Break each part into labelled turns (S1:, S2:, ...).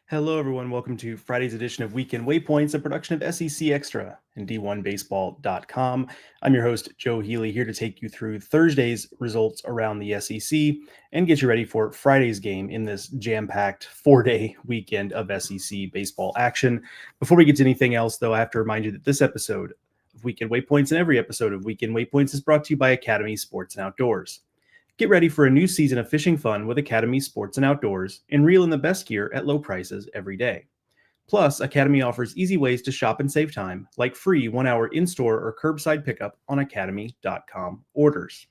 S1: Hello, everyone. Welcome to Friday's edition of Weekend Waypoints, a production of SEC Extra and D1Baseball.com. I'm your host, Joe Healy, here to take you through Thursday's results around the SEC and get you ready for Friday's game in this jam-packed 4-day weekend of SEC baseball action. Before we get to anything else, though, I have to remind you that this episode of Weekend Waypoints and every episode of Weekend Waypoints is brought to you by Academy Sports and Outdoors. Get ready for a new season of fishing fun with Academy Sports and Outdoors and reel in the best gear at low prices every day. Plus, Academy offers easy ways to shop and save time, like free 1-hour in-store or curbside pickup on academy.com orders.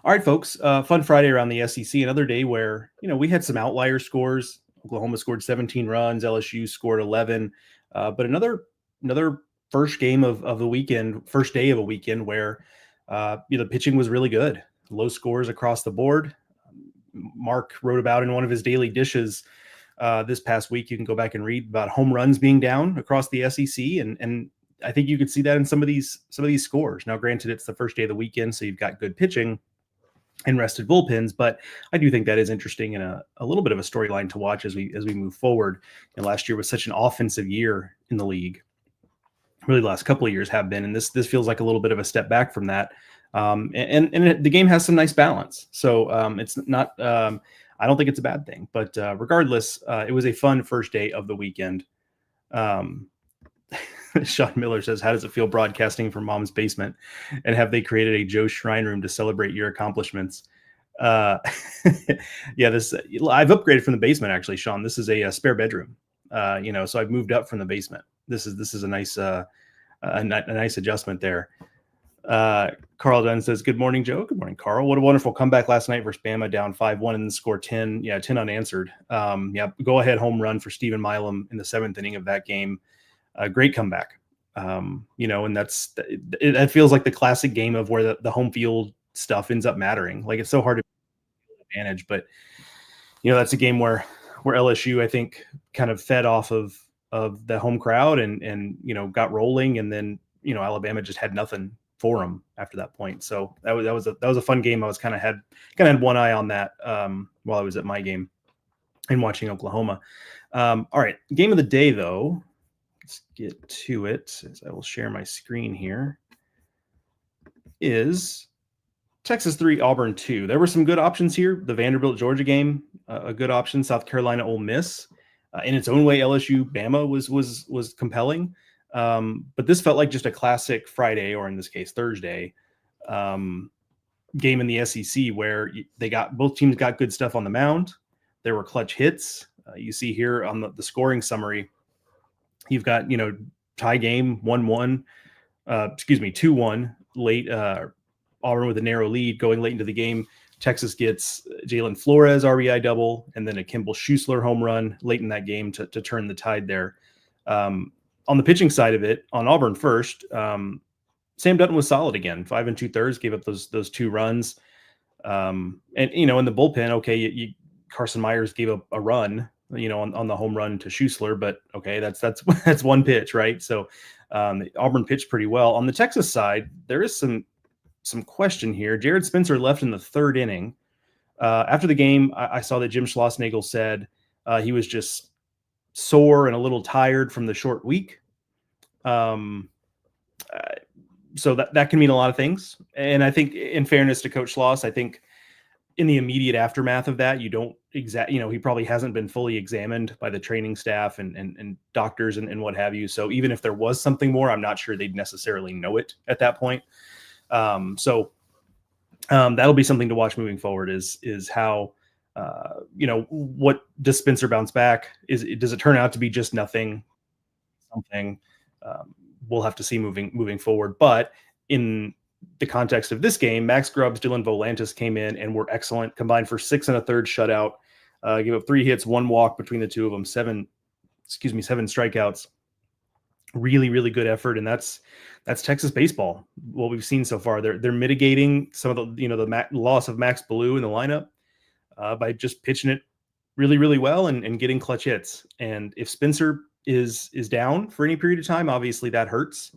S1: All right, folks, fun Friday around the SEC, another day where, we had some outlier scores. Oklahoma scored 17 runs, LSU scored 11, but another first game of the weekend, first day of a weekend where, the pitching was really good. Low scores across the board. Mark wrote about in one of his daily dishes this past week. You can go back and read about home runs being down across the SEC, and I think you could see that in some of these scores. Now, granted, it's the first day of the weekend, so you've got good pitching and rested bullpens, but I do think that is interesting and a little bit of a storyline to watch as we move forward. And last year was such an offensive year in the league. Really, the last couple of years have been, and this feels like a little bit of a step back from that. And the game has some nice balance. So it's not, I don't think it's a bad thing, but regardless, it was a fun first day of the weekend. Sean Miller says, how does it feel broadcasting from mom's basement? And have they created a Joe Shrine room to celebrate your accomplishments? Yeah, I've upgraded from the basement, actually, Sean. This is a spare bedroom, so I've moved up from the basement. This is a nice adjustment there. Carl Dunn says, good morning, Joe. Good morning, Carl. What a wonderful comeback last night versus Bama, down 5-1 and then score 10. Yeah, 10 unanswered. Go ahead home run for Stephen Milam in the 7th inning of that game. Great comeback. And that feels like the classic game of where the home field stuff ends up mattering. Like, it's so hard to advantage, but that's a game where LSU, I think, kind of fed off of the home crowd and got rolling, and then Alabama just had nothing for them after that point. So that was a fun game. I was kind of had one eye on that while I was at my game and watching Oklahoma. All right, game of the day though. Let's get to it, as I will share my screen here. Is Texas 3, Auburn 2. There were some good options here. The Vanderbilt Georgia game, a good option. South Carolina Ole Miss. In its own way, LSU Bama was compelling. But this felt like just a classic Friday, or in this case Thursday, game in the SEC where both teams got good stuff on the mound. There were clutch hits. You see here on the scoring summary, you've got tie game 1-1, 2-1 late. Auburn with a narrow lead going late into the game. Texas gets Jalen Flores RBI double and then a Kimball Schuessler home run late in that game to turn the tide there. On the pitching side of it, on Auburn first, Sam Dutton was solid again. 5 2/3, gave up those 2 runs. And in the bullpen, okay, Carson Myers gave up a run, on the home run to Schuessler, but okay, that's one pitch, right? So Auburn pitched pretty well. On the Texas side, there is some question here. Jared Spencer left in the 3rd inning. After the game, I saw that Jim Schlossnagle said he was just sore and a little tired from the short week. So that can mean a lot of things. And I think, in fairness to Coach Schloss, I think in the immediate aftermath of that, you don't he probably hasn't been fully examined by the training staff and doctors and what have you. So even if there was something more, I'm not sure they'd necessarily know it at that point. So that'll be something to watch moving forward is how, what does Spencer bounce back? Does it turn out to be just something? We'll have to see moving forward. But in the context of this game, Max Grubbs, Dylan Volantis came in and were excellent, combined for 6 1/3 shutout, gave up 3 hits, 1 walk between the two of them, 7 strikeouts. Really, really good effort, and that's Texas baseball. What we've seen so far, they're mitigating some of the the loss of Max Ballou in the lineup by just pitching it really, really well and getting clutch hits. And if Spencer is down for any period of time, obviously that hurts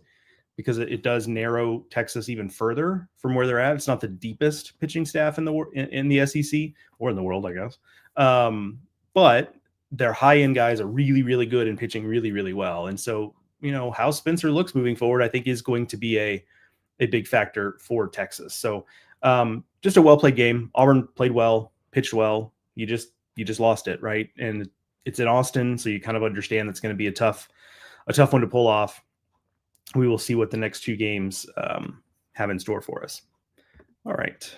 S1: because it does narrow Texas even further from where they're at. It's not the deepest pitching staff in the SEC or in the world, I guess. But their high-end guys are really, really good and pitching really, really well. And so, how Spencer looks moving forward, I think is going to be a big factor for Texas. So just a well-played game. Auburn played well, pitched well. You just lost it, right? And it's in Austin, so you kind of understand that's going to be a tough one to pull off. We will see what the next two games have in store for us. All right.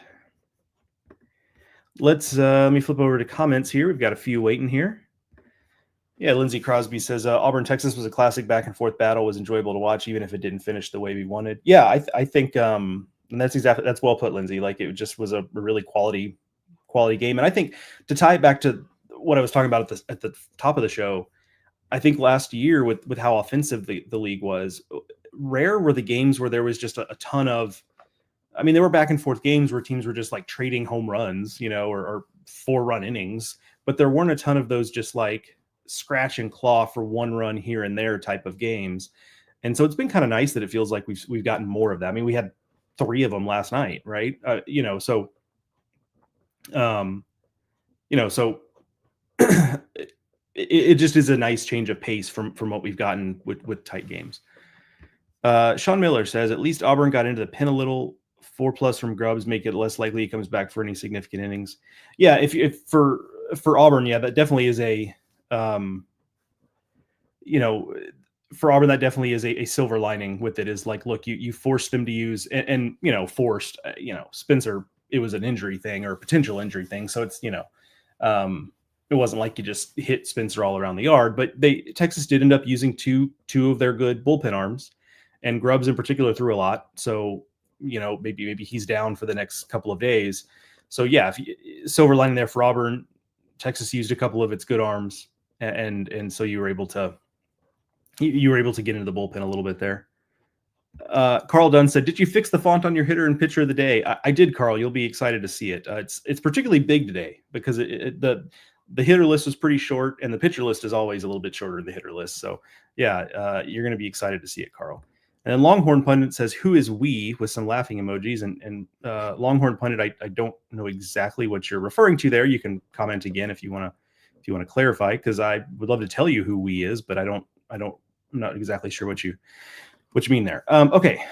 S1: Let me flip over to comments here. We've got a few waiting here. Yeah, Lindsey Crosby says Auburn Texas was a classic back and forth battle. Was enjoyable to watch, even if it didn't finish the way we wanted. Yeah, I think, and that's well put, Lindsey. Like, it just was a really quality game. And I think, to tie it back to what I was talking about at the top of the show, I think last year with how offensive the league was, rare were the games where there was just a ton of. I mean, there were back and forth games where teams were just like trading home runs, or 4-run innings, but there weren't a ton of those just like scratch and claw for one run here and there type of games. And so it's been kind of nice that it feels like we've gotten more of that. I mean, we had 3 of them last night, right? So it just is a nice change of pace from what we've gotten with tight games. Sean Miller says, at least Auburn got into the pin a little. 4+ from Grubbs make it less likely he comes back for any significant innings. Yeah, if for Auburn, yeah, that definitely is a for Auburn, that definitely is a silver lining with it. Is like, look, you forced them to use and forced Spencer. It was an injury thing or a potential injury thing, so it's it wasn't like you just hit Spencer all around the yard. But Texas did end up using two of their good bullpen arms, and Grubbs in particular threw a lot. So maybe he's down for the next couple of days. So yeah, silver lining there for Auburn. Texas used a couple of its good arms, and so you were able to get into the bullpen a little bit there. Carl Dunn said, "Did you fix the font on your hitter and pitcher of the day?" I did, Carl. You'll be excited to see it. It's particularly big today because the hitter list was pretty short, and the pitcher list is always a little bit shorter than the hitter list. So yeah, you're going to be excited to see it, Carl. And then Longhorn Pundit says, "Who is we?" with some laughing emojis. And Longhorn Pundit, I don't know exactly what you're referring to there. You can comment again if you want to clarify, because I would love to tell you who we is, but I'm not exactly sure what you mean there. Okay,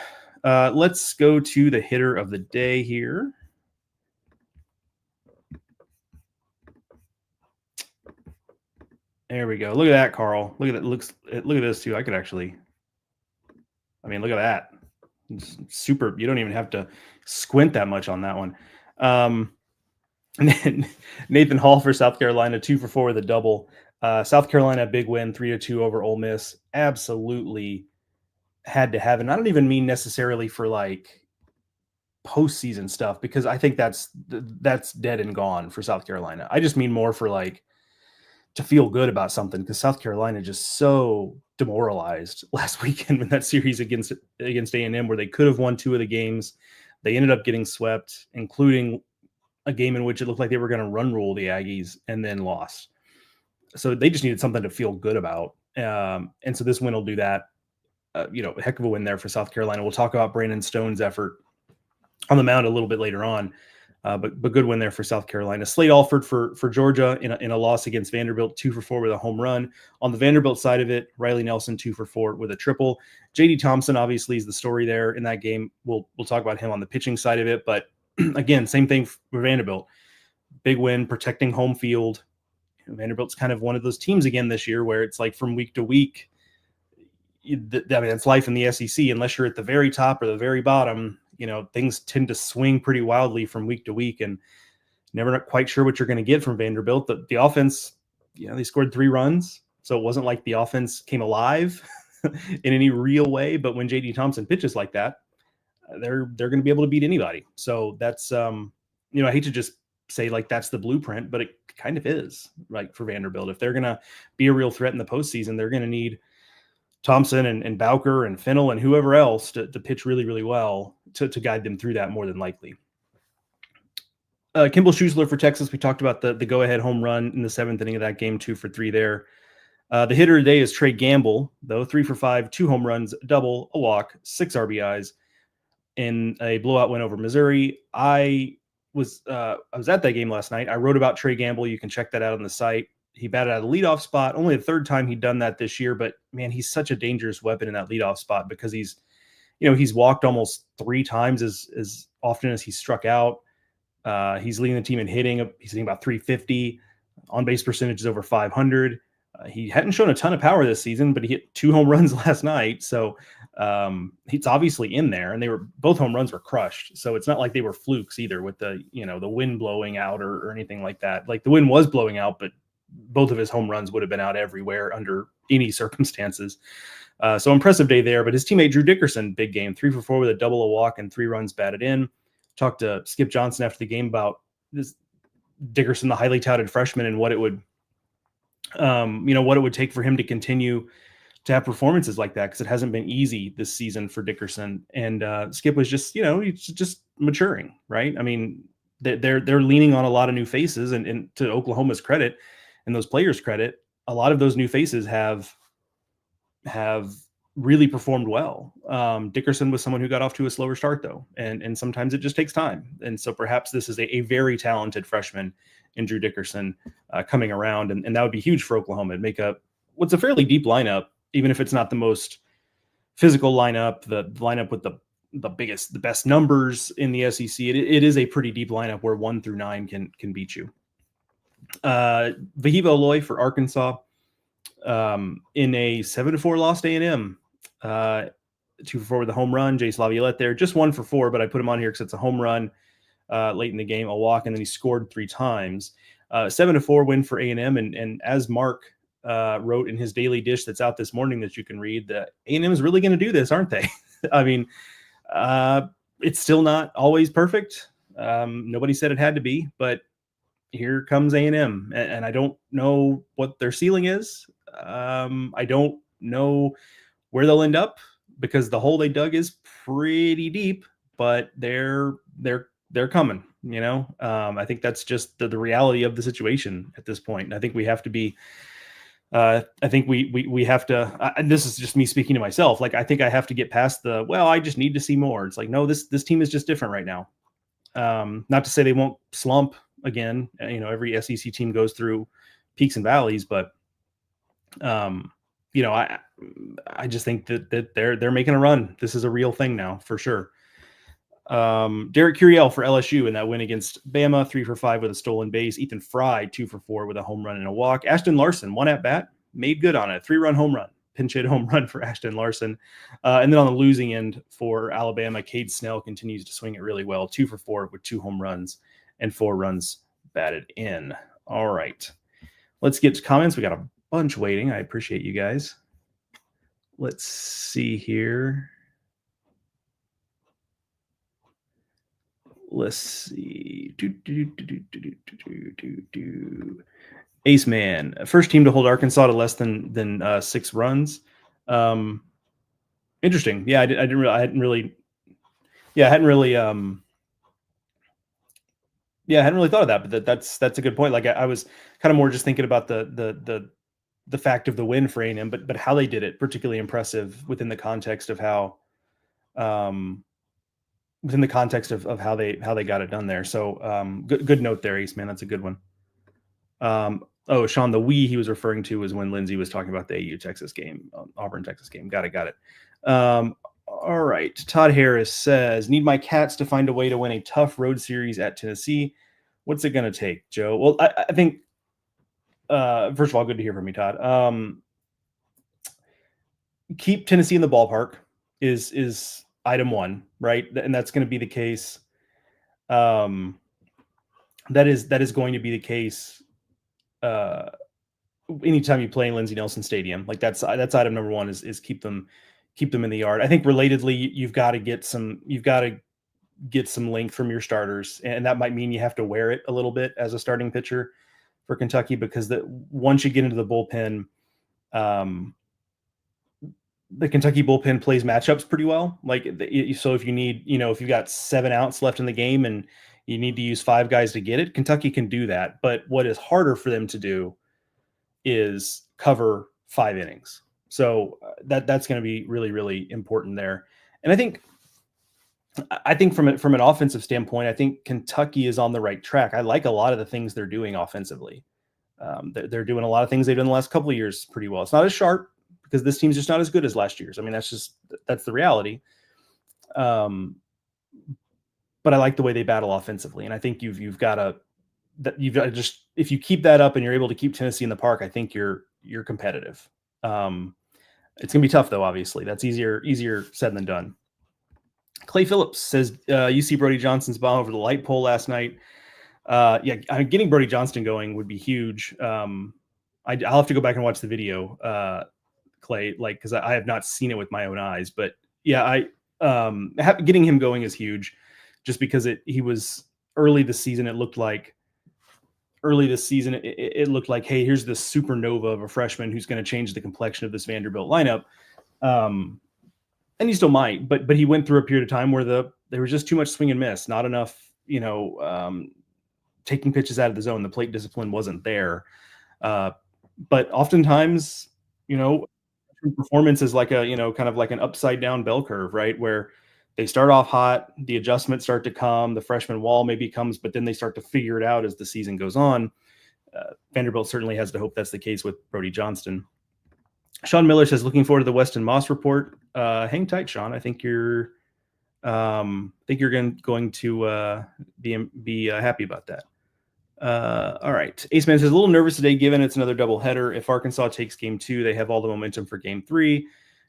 S1: let's go to the hitter of the day here. There we go. Look at that, Carl. Look at that. Look at this too. I could actually. I mean, look at that. It's super. You don't even have to squint that much on that one. Nathan Hall for South Carolina, 2 for 4 with a double. South Carolina, big win, 3-2 over Ole Miss. Absolutely had to have. And I don't even mean necessarily for like postseason stuff, because I think that's dead and gone for South Carolina. I just mean more for like to feel good about something, because South Carolina just so demoralized last weekend in that series against A&M, where they could have won 2 of the games. They ended up getting swept, including a game in which it looked like they were going to run rule the Aggies and then lost. So they just needed something to feel good about. And so this win will do that. A heck of a win there for South Carolina. We'll talk about Brandon Stone's effort on the mound a little bit later on. But good win there for South Carolina. Slade Alford for Georgia in a loss against Vanderbilt, 2 for 4 with a home run. On the Vanderbilt side of it, Riley Nelson, 2 for 4 with a triple. J.D. Thompson obviously is the story there in that game. We'll talk about him on the pitching side of it. But again, same thing for Vanderbilt. Big win, protecting home field. Vanderbilt's kind of one of those teams again this year where it's like from week to week. I mean, it's life in the SEC. Unless you're at the very top or the very bottom, things tend to swing pretty wildly from week to week, and never quite sure what you're going to get from Vanderbilt. The offense, they scored 3 runs, so it wasn't like the offense came alive in any real way. But when J.D. Thompson pitches like that, they're going to be able to beat anybody. So that's, I hate to just say like that's the blueprint, but it kind of is, right, for Vanderbilt. If they're going to be a real threat in the postseason, they're going to need Thompson and Bowker and Fennell and whoever else to pitch really, really well to guide them through that more than likely. Kimball Schusler for Texas. We talked about the go-ahead home run in the 7th inning of that game, 2 for 3 there. The hitter today is Trey Gamble, though, 3 for 5, 2 home runs, a double, a walk, 6 RBIs in a blowout win over Missouri. I was at that game last night. I wrote about Trey Gamble. You can check that out on the site. He batted out of the leadoff spot. Only the third time he'd done that this year, but man, he's such a dangerous weapon in that leadoff spot because he's walked almost 3 times as often as he struck out. He's leading the team in hitting. He's hitting about 350. On base percentage is over 500. He hadn't shown a ton of power this season, but he hit 2 home runs last night. So he's obviously in there, and both home runs were crushed. So it's not like they were flukes either with the wind blowing out or anything like that. Like the wind was blowing out, but both of his home runs would have been out everywhere under any circumstances. So impressive day there. But his teammate Drew Dickerson, big game, 3 for 4 with a double, a walk, and 3 runs batted in. Talked to Skip Johnson after the game about this Dickerson, the highly touted freshman, and what it would take for him to continue to have performances like that, because it hasn't been easy this season for Dickerson. And Skip was just, he's just maturing, right? I mean, they're leaning on a lot of new faces, and to Oklahoma's credit and those players' credit, a lot of those new faces have really performed well. Dickerson was someone who got off to a slower start though, and sometimes it just takes time. And so perhaps this is a very talented freshman in Drew Dickerson coming around, and that would be huge for Oklahoma. It'd make what's a fairly deep lineup, even if it's not the most physical lineup, the lineup with the best numbers in the SEC. It is a pretty deep lineup where 1 through 9 can beat you. Vahiva Aloy for Arkansas in a 7-4 loss to A&M. 2 for 4 with a home run. Jace Laviolette there, just 1 for 4, but I put him on here because it's a home run late in the game, a walk, and then he scored 3 times. 7-4 win for A&M, and as Mark wrote in his daily dish that's out this morning that you can read, that A&M is really going to do this, aren't they? I mean, it's still not always perfect. Nobody said it had to be, but here comes A&M, and I don't know what their ceiling is. I don't know where they'll end up, because the hole they dug is pretty deep, but they're coming, I think that's just the reality of the situation at this point. I think we have to be, I think we have to, and this is just me speaking to myself. Like, I think I have to get past I just need to see more. It's like, no, this team is just different right now. Not to say they won't slump again. Every SEC team goes through peaks and valleys, but I just think that they're making a run. This is a real thing now for sure. Derek Curiel for LSU in that win against Bama, 3 for 5 with a stolen base. Ethan Fry, 2 for 4 with a home run and a walk. Ashton Larson, 1 at bat, made good on it. 3-run home run, pinch hit home run for Ashton Larson. And then on the losing end for Alabama, Cade Snell continues to swing it really well. 2 for 4 with 2 home runs and 4 runs batted in. All right, let's get to comments. We got a bunch waiting. I appreciate you guys. Let's see here. Let's see. Ace Man, first team to hold Arkansas to less than 6 runs. Interesting. Yeah, I hadn't really thought of that, but that's a good point. Like I was kind of more just thinking about the fact of the win for A&M, but how they did it, particularly impressive within the context of how how they got it done there. So good note there, Ace Man. That's a good one. Sean, the we he was referring to was when Lindsay was talking about the AU Texas game, Auburn Texas game. Got it. All right. Todd Harris says, need my Cats to find a way to win a tough road series at Tennessee. What's it going to take, Joe? Well, I think, first of all, good to hear from you, Todd. Keep Tennessee in the ballpark is item 1, right? And that's going to be the case. That is going to be the case anytime you play in Lindsey Nelson Stadium. Like that's item number 1 is keep them in the yard. I think relatedly, you've got to get some length from your starters, and that might mean you have to wear it a little bit as a starting pitcher for Kentucky, because once you get into the bullpen, the Kentucky bullpen plays matchups pretty well. So if you need, if you've got 7 outs left in the game and you need to use 5 guys to get it, Kentucky can do that. But what is harder for them to do is cover 5 innings. So that's going to be really, really important there. And I think from an offensive standpoint, I think Kentucky is on the right track. I like a lot of the things they're doing offensively. They're doing a lot of things they've done the last couple of years pretty well. It's not as sharp because this team's just not as good as last year's. I mean, that's the reality. But I like the way they battle offensively, and I think you've got to just, if you keep that up and you're able to keep Tennessee in the park, I think you're competitive. It's gonna be tough though. Obviously, that's easier said than done. Clay Phillips says, you see Brody Johnson's bomb over the light pole last night. Yeah, I mean, getting Brody Johnston going would be huge. I'll have to go back and watch the video, Clay, like, because I have not seen it with my own eyes. But yeah, getting him going is huge, just because he was early this season. It looked like, hey, here's this supernova of a freshman who's going to change the complexion of this Vanderbilt lineup. And he still might, but he went through a period of time where there was just too much swing and miss, not enough, taking pitches out of the zone. The plate discipline wasn't there. But oftentimes, performance is like a, kind of like an upside down bell curve, right? Where they start off hot, the adjustments start to come, the freshman wall maybe comes, but then they start to figure it out as the season goes on. Vanderbilt certainly has to hope that's the case with Brody Johnston. Sean Miller says, looking forward to the Weston Moss report. Hang tight, Sean. I think you're going to be happy about that. All right. Ace Man says, a little nervous today, given it's another doubleheader. If Arkansas takes game 2, they have all the momentum for game 3.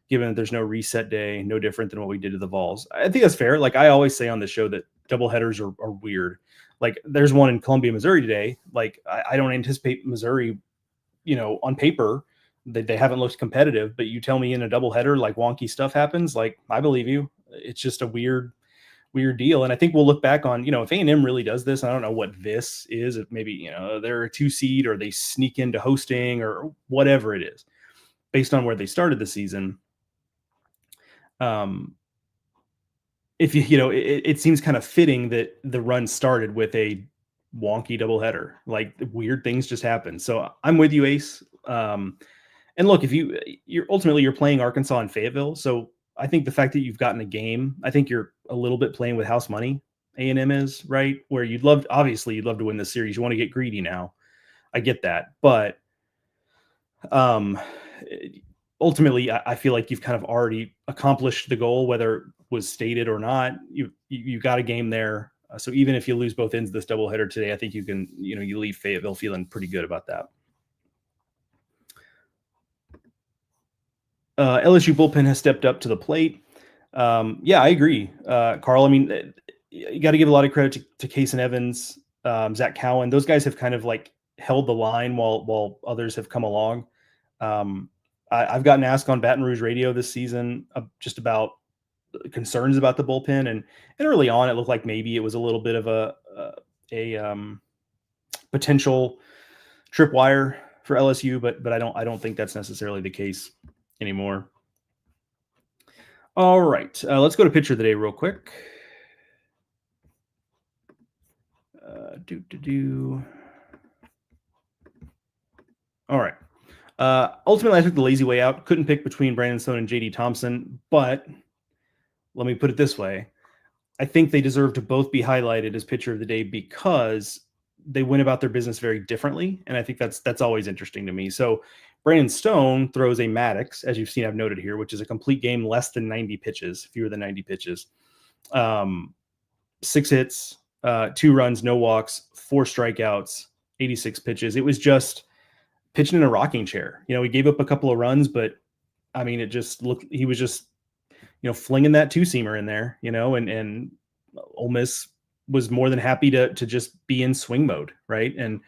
S1: Given that there's no reset day, no different than what we did to the Vols. I think that's fair. Like I always say on the show that doubleheaders are weird. Like there's one in Columbia, Missouri today. Like I don't anticipate Missouri, on paper, they haven't looked competitive, but you tell me in a doubleheader, like wonky stuff happens. Like I believe you. It's just a weird deal. And I think we'll look back on, if A&M really does this, I don't know what this is. If maybe, they're a 2 seed or they sneak into hosting or whatever it is based on where they started the season. If it seems kind of fitting that the run started with a wonky doubleheader, like weird things just happen. So I'm with you, Ace. And look, if you're ultimately playing Arkansas and Fayetteville, so I think the fact that you've gotten a game, I think you're a little bit playing with house money. A&M is, right, where you'd love to win this series. You want to get greedy now. I get that, but ultimately, I feel like you've kind of already accomplished the goal, whether it was stated or not. You got a game there. So even if you lose both ends of this doubleheader today, I think you can, you leave Fayetteville feeling pretty good about that. LSU bullpen has stepped up to the plate. Yeah, I agree, Carl. I mean, you got to give a lot of credit to Case and Evans, Zach Cowan. Those guys have kind of like held the line while others have come along. I've gotten asked on Baton Rouge radio this season just about concerns about the bullpen, and early on it looked like maybe it was a little bit of a potential tripwire for LSU, but I don't think that's necessarily the case anymore. All right, let's go to pitcher of the day real quick. All right. Ultimately, I took the lazy way out. Couldn't pick between Brandon Stone and JD Thompson, but let me put it this way. I think they deserve to both be highlighted as pitcher of the day because they went about their business very differently, and I think that's always interesting to me. So Brandon Stone throws a Maddox, as you've seen I've noted here, which is a complete game less than 90 pitches, fewer than 90 pitches. 6 hits, 2 runs, no walks, 4 strikeouts, 86 pitches. It was just pitching in a rocking chair. He gave up a couple of runs, but I mean, it just looked, he was just, flinging that 2-seamer in there, and Ole Miss was more than happy to just be in swing mode. Right. And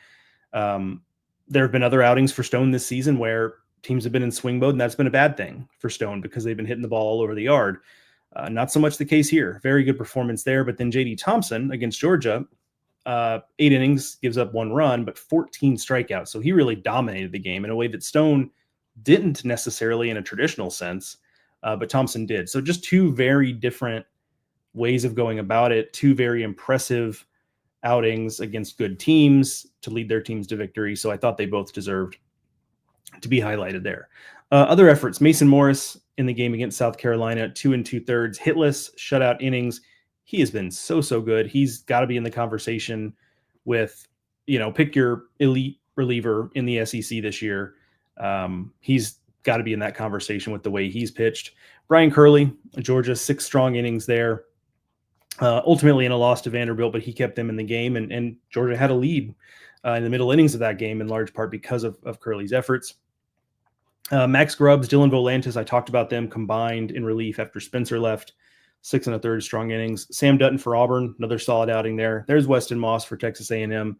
S1: there have been other outings for Stone this season where teams have been in swing mode, and that's been a bad thing for Stone because they've been hitting the ball all over the yard. Not so much the case here. Very good performance there. But then JD Thompson against Georgia, 8 innings, gives up 1 run, but 14 strikeouts. So he really dominated the game in a way that Stone didn't necessarily in a traditional sense, but Thompson did. So just 2 very different ways of going about it, 2 very impressive outings against good teams to lead their teams to victory. So I thought they both deserved to be highlighted there. Other efforts, Mason Morris in the game against South Carolina, 2 2/3 hitless shutout innings. He has been so good. He's got to be in the conversation with, pick your elite reliever in the SEC this year. He's got to be in that conversation with the way he's pitched. Brian Curley, Georgia, 6 strong innings there. Ultimately in a loss to Vanderbilt, but he kept them in the game, and Georgia had a lead in the middle innings of that game, in large part because of Curley's efforts. Max Grubbs, Dylan Volantis, I talked about them combined in relief after Spencer left. 6 1/3 strong innings. Sam Dutton for Auburn, another solid outing there. There's Weston Moss for Texas A&M.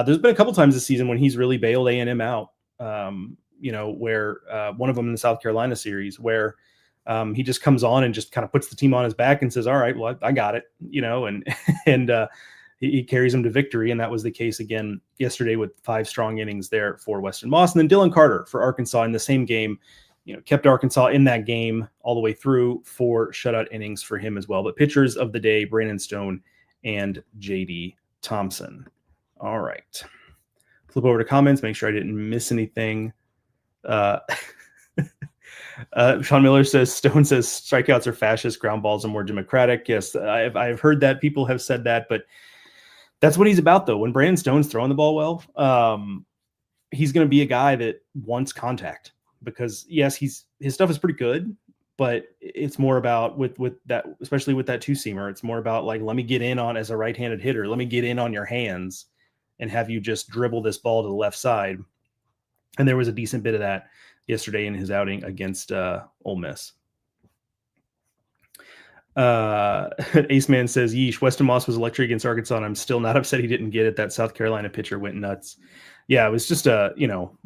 S1: There's been a couple times this season when he's really bailed A&M out, where one of them in the South Carolina series where he just comes on and just kind of puts the team on his back and says, all right, well, I got it, and he carries them to victory. And that was the case again yesterday with 5 strong innings there for Weston Moss. And then Dylan Carter for Arkansas in the same game, kept Arkansas in that game all the way through, 4 shutout innings for him as well. But pitchers of the day, Brandon Stone and JD Thompson. All right. Flip over to comments, make sure I didn't miss anything. Sean Miller says, Stone says strikeouts are fascist, ground balls are more democratic. Yes, I've heard that. People have said that, but that's what he's about, though. When Brandon Stone's throwing the ball well, he's going to be a guy that wants contact because, yes, his stuff is pretty good, but it's more about with that, especially with that 2-seamer, it's more about like, let me get in on as a right-handed hitter. Let me get in on your hands and have you just dribble this ball to the left side. And there was a decent bit of that yesterday in his outing against Ole Miss. Ace Man says, yeesh, Weston Moss was electric against Arkansas, and I'm still not upset he didn't get it. That South Carolina pitcher went nuts. Yeah, it was just a,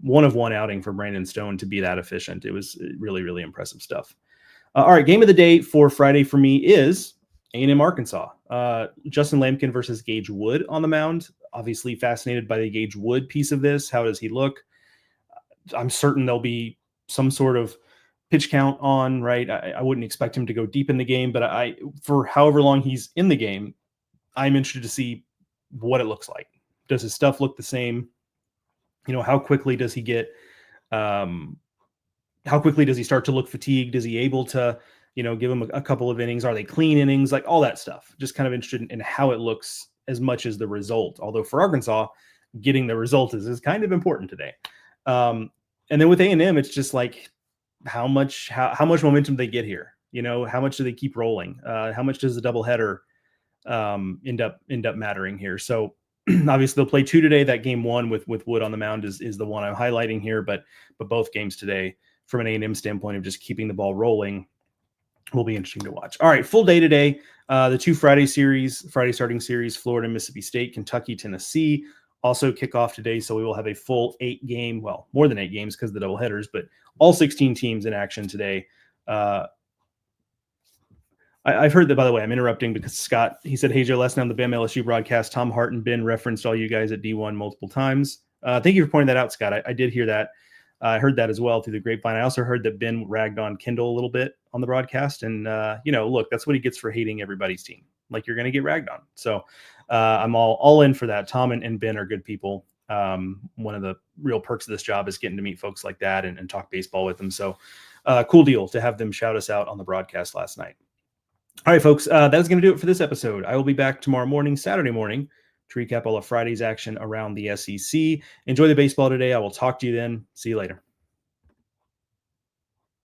S1: one-of-one outing for Brandon Stone to be that efficient. It was really, really impressive stuff. All right, game of the day for Friday for me is A&M Arkansas. Justin Lampkin versus Gage Wood on the mound. Obviously fascinated by the Gage Wood piece of this. How does he look? I'm certain there'll be some sort of pitch count on, right? I wouldn't expect him to go deep in the game, but for however long he's in the game, I'm interested to see what it looks like. Does his stuff look the same? How quickly does he get, how quickly does he start to look fatigued? Is he able to, give him a couple of innings? Are they clean innings? Like all that stuff. Just kind of interested in how it looks as much as the result. Although for Arkansas, getting the result is kind of important today. And then with A&M, it's just like how much momentum they get here. How much do they keep rolling? How much does the doubleheader end up mattering here? So obviously they'll play 2 today. That game 1 with Wood on the mound is the one I'm highlighting here, but both games today from an A&M standpoint of just keeping the ball rolling will be interesting to watch. All right, full day today. The 2 Friday starting series, Florida, Mississippi State, Kentucky, Tennessee, also kick off today. So we will have a full 8 game, well, more than 8 games because of the double headers, but all 16 teams in action today. I've heard that, by the way, I'm interrupting because Scott, he said, hey, Joe, last night on the BAM LSU broadcast, Tom Hart and Ben referenced all you guys at D1 multiple times. Thank you for pointing that out, Scott. I did hear that. I heard that as well through the grapevine. I also heard that Ben ragged on Kendall a little bit on the broadcast. And, look, that's what he gets for hating everybody's team. Like, you're going to get ragged on. So I'm all in for that. Tom and Ben are good people. One of the real perks of this job is getting to meet folks like that and talk baseball with them. So cool deal to have them shout us out on the broadcast last night. All right, folks, that's going to do it for this episode. I will be back tomorrow morning, Saturday morning, to recap all of Friday's action around the SEC. Enjoy the baseball today. I will talk to you then. See you later.